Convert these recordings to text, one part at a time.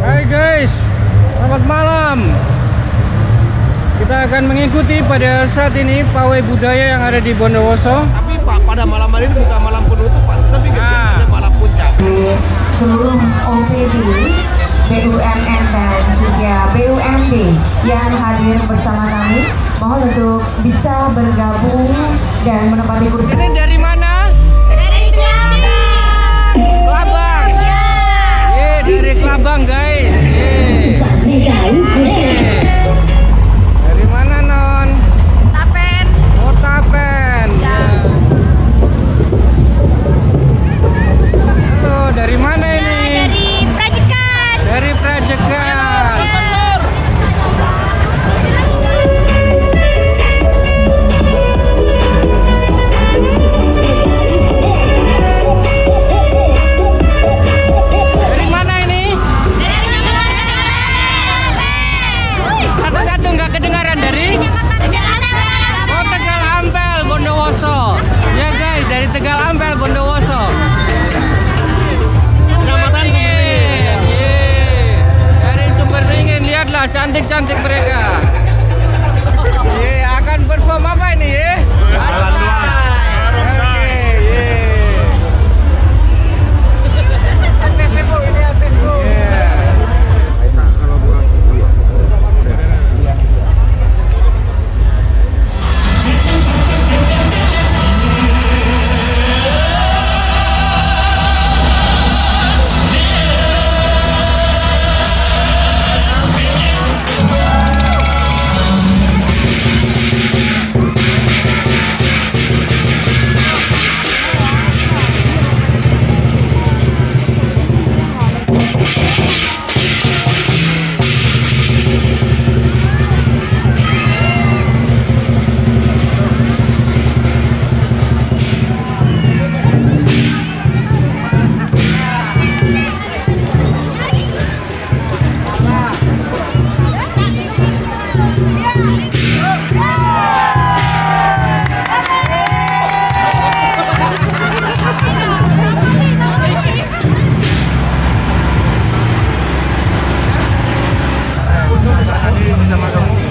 Hai guys, selamat malam. Kita akan mengikuti pada saat ini pawai budaya yang ada di Bondowoso. Tapi Pak, pada malam hari ini bukan malam penutup Pak, tapi biasanya malam puncak. Seluruh OPD, BUMN dan juga BUMD yang hadir bersama kami, mohon untuk bisa bergabung dan menempati kursi. Ini dari mana? Dari Kelabang. Kelabang. Ye, dari Kelabang guys. Dari mana non? Tapen. Oh Tapen. Ya. Halo, dari mana ini? Dari Prajekan. Dari Prajekan. Dari mana ini? Satu-satu nggak kedengaran dari? Oh Tegal Ampel, Bondowoso. Ya guys, dari Tegal Ampel, Bondowoso. Kecamatan Sumberingin. Dari Sumberingin, lihatlah cantik-cantik mereka. Akan perform apa ini ya?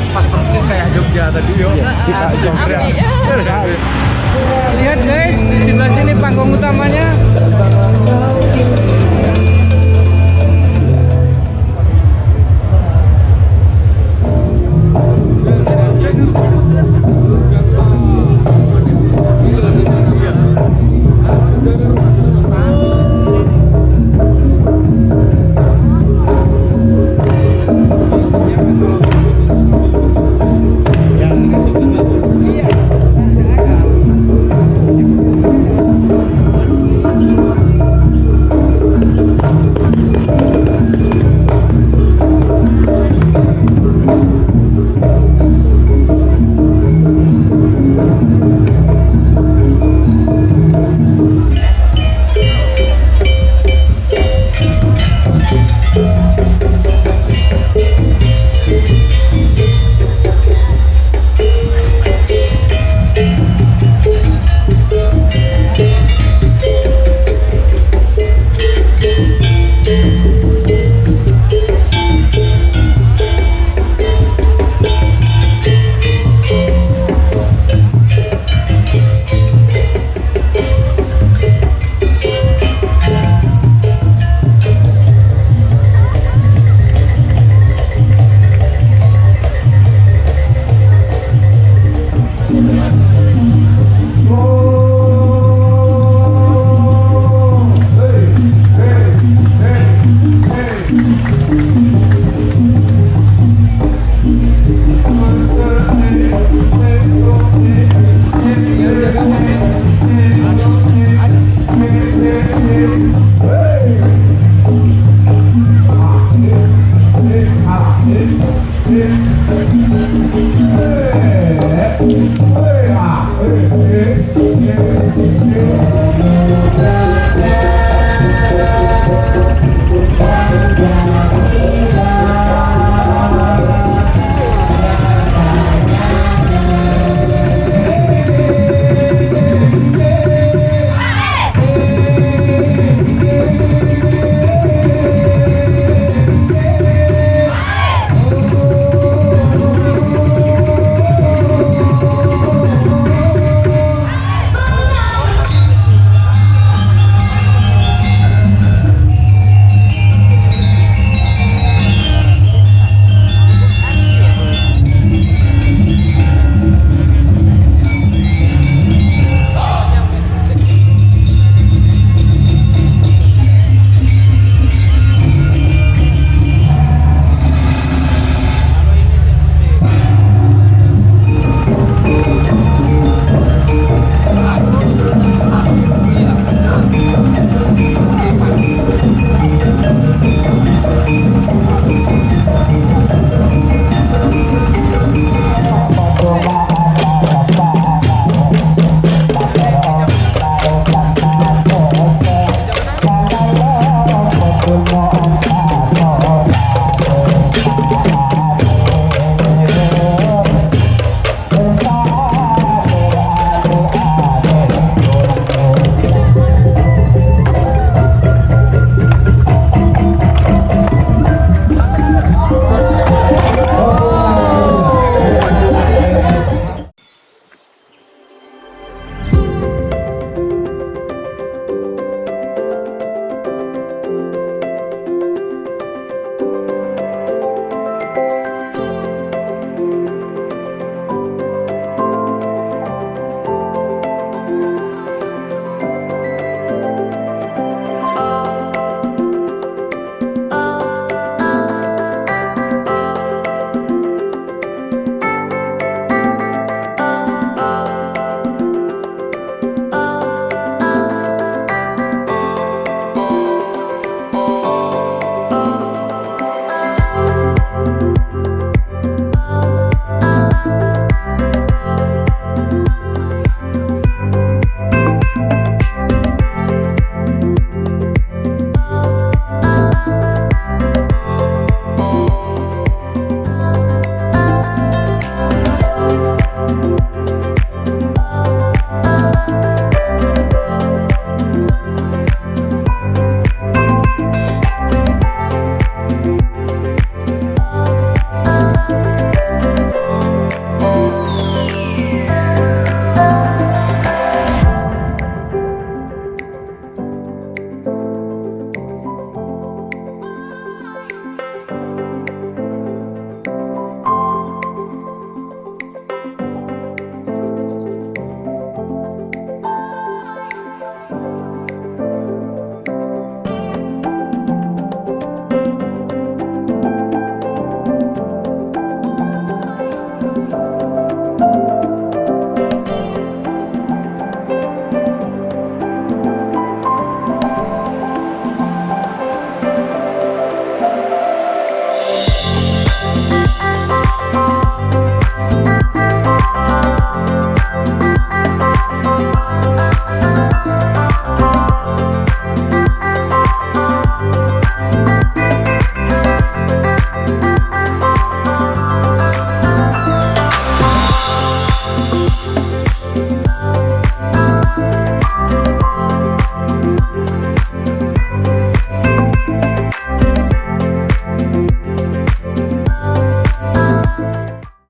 Pas persis kayak Jogja tadi yo. Kita Jogja.